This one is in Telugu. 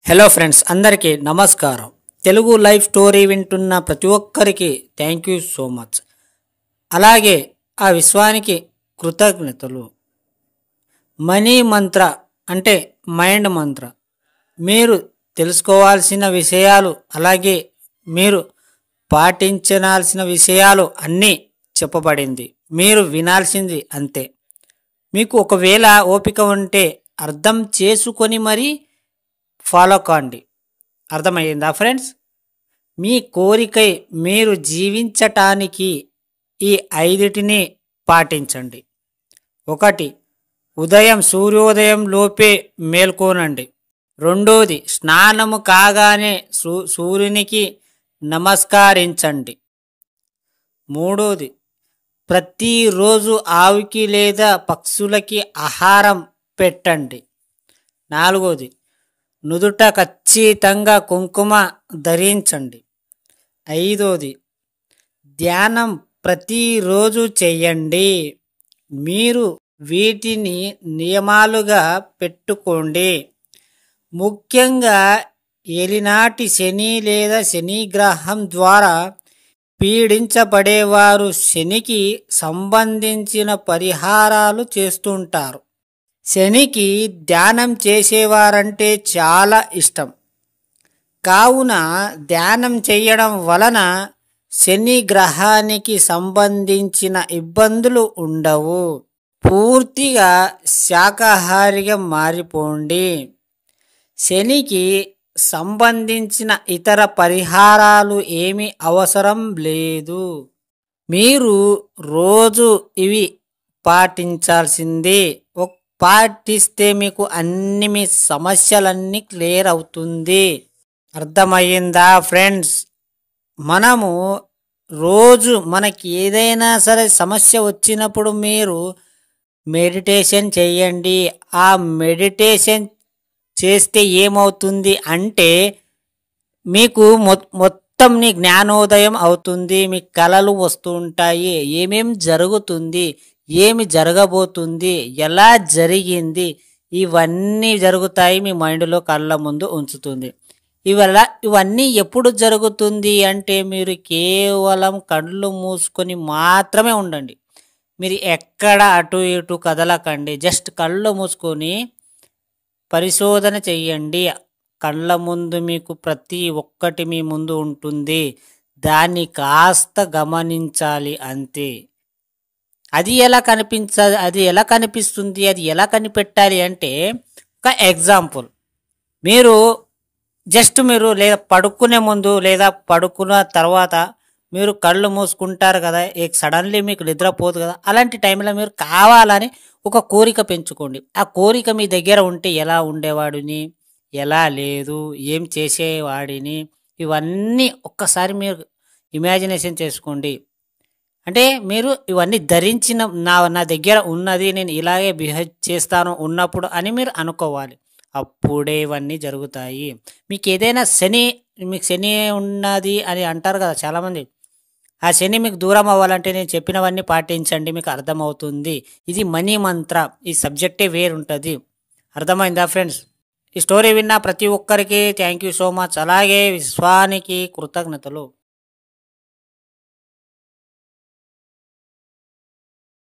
హలో ఫ్రెండ్స్, అందరికీ నమస్కారం. తెలుగు లైఫ్ స్టోరీ వింటున్న ప్రతి ఒక్కరికి థ్యాంక్ యూ సో మచ్. అలాగే ఆ విశ్వానికి కృతజ్ఞతలు. మనీ మంత్ర అంటే మైండ్ మంత్ర. మీరు తెలుసుకోవాల్సిన విషయాలు, అలాగే మీరు పాటించాల్సిన విషయాలు అన్నీ చెప్పబడింది. మీరు వినాల్సింది అంతే. మీకు ఒకవేళ ఓపిక ఉంటే అర్థం చేసుకొని మరీ ఫాలో కాండి. అర్థమయ్యిందా ఫ్రెండ్స్? మీ కోరికై మీరు జీవించటానికి ఈ 5టిని పాటించండి. 1. ఉదయం సూర్యోదయం లోపే మేల్కోనండి. 2. స్నానము కాగానే సూర్యునికి నమస్కరించండి. 3. ప్రతిరోజు ఆవుకి లేదా పక్షులకి ఆహారం పెట్టండి. 4. నుదుట ఖచ్చితంగా కుంకుమ ధరించండి. 5. ధ్యానం ప్రతిరోజు చేయండి. మీరు వీటిని నియమాలుగా పెట్టుకోండి. ముఖ్యంగా ఏలినాటి శని లేదా శని గ్రహం ద్వారా పీడించబడేవారు శనికి సంబంధించిన పరిహారాలు చేస్తుంటారు. శనికి ధ్యానం చేసేవారంటే చాలా ఇష్టం. కావున ధ్యానం చేయడం వలన శని గ్రహానికి సంబంధించిన ఇబ్బందులు ఉండవు. పూర్తిగా శాకాహారిగా మారిపోండి. శనికి సంబంధించిన ఇతర పరిహారాలు ఏమీ అవసరం లేదు. మీరు రోజు ఇవి పాటించాల్సిందే. పాటిస్తే మీకు అన్ని మీ సమస్యలన్నీ క్లియర్ అవుతుంది. అర్థమయ్యిందా ఫ్రెండ్స్? మనము రోజు మనకి ఏదైనా సరే సమస్య వచ్చినప్పుడు మీరు మెడిటేషన్ చేయండి. ఆ మెడిటేషన్ చేస్తే ఏమవుతుంది అంటే మీకు మొత్తం నీ జ్ఞానోదయం అవుతుంది. మీ కలలు వస్తూ ఉంటాయి. ఏమేం జరుగుతుంది, ఏమి జరగబోతుంది, ఎలా జరిగింది, ఇవన్నీ జరుగుతాయి. మీ మైండ్లో కళ్ళ ముందు ఉంచుతుంది. ఇవన్నీ ఎప్పుడు జరుగుతుంది అంటే మీరు కేవలం కళ్ళు మూసుకొని మాత్రమే ఉండండి. మీరు ఎక్కడ అటు ఇటు కదలకండి. జస్ట్ కళ్ళు మూసుకొని పరిశోధన చెయ్యండి. కళ్ళ ముందు మీకు ప్రతి ఒక్కటి మీ ముందు ఉంటుంది. దాన్ని కాస్త గమనించాలి అంతే. అది ఎలా కనిపిస్తుంది, అది ఎలా కనిపెట్టాలి అంటే ఒక ఎగ్జాంపుల్. మీరు లేదా పడుకునే ముందు లేదా పడుకున్న తర్వాత మీరు కళ్ళు మూసుకుంటారు కదా, సడన్లీ మీకు నిద్రపోదు కదా. అలాంటి టైంలో మీరు కావాలని ఒక కోరిక పెంచుకోండి. ఆ కోరిక మీ దగ్గర ఉంటే ఎలా ఉండేవాడిని, ఎలా లేదు, ఏం చేసేవాడిని, ఇవన్నీ ఒక్కసారి మీరు ఇమాజినేషన్ చేసుకోండి. అంటే మీరు ఇవన్నీ ధరించిన నా దగ్గర ఉన్నది, నేను ఇలాగే బిహేవ్ చేస్తాను ఉన్నప్పుడు అని మీరు అనుకోవాలి. అప్పుడే ఇవన్నీ జరుగుతాయి. మీకు ఏదైనా మీకు శని ఉన్నది అని అంటారు కదా చాలామంది. ఆ శని మీకు దూరం అవ్వాలంటే నేను చెప్పినవన్నీ పాటించండి, మీకు అర్థమవుతుంది. ఇది మనీ మంత్ర. ఈ సబ్జెక్టే వేరుంటుంది. అర్థమైందా ఫ్రెండ్స్? ఈ స్టోరీ విన్న ప్రతి ఒక్కరికి థ్యాంక్ యూ సో మచ్. అలాగే విశ్వానికి కృతజ్ఞతలు.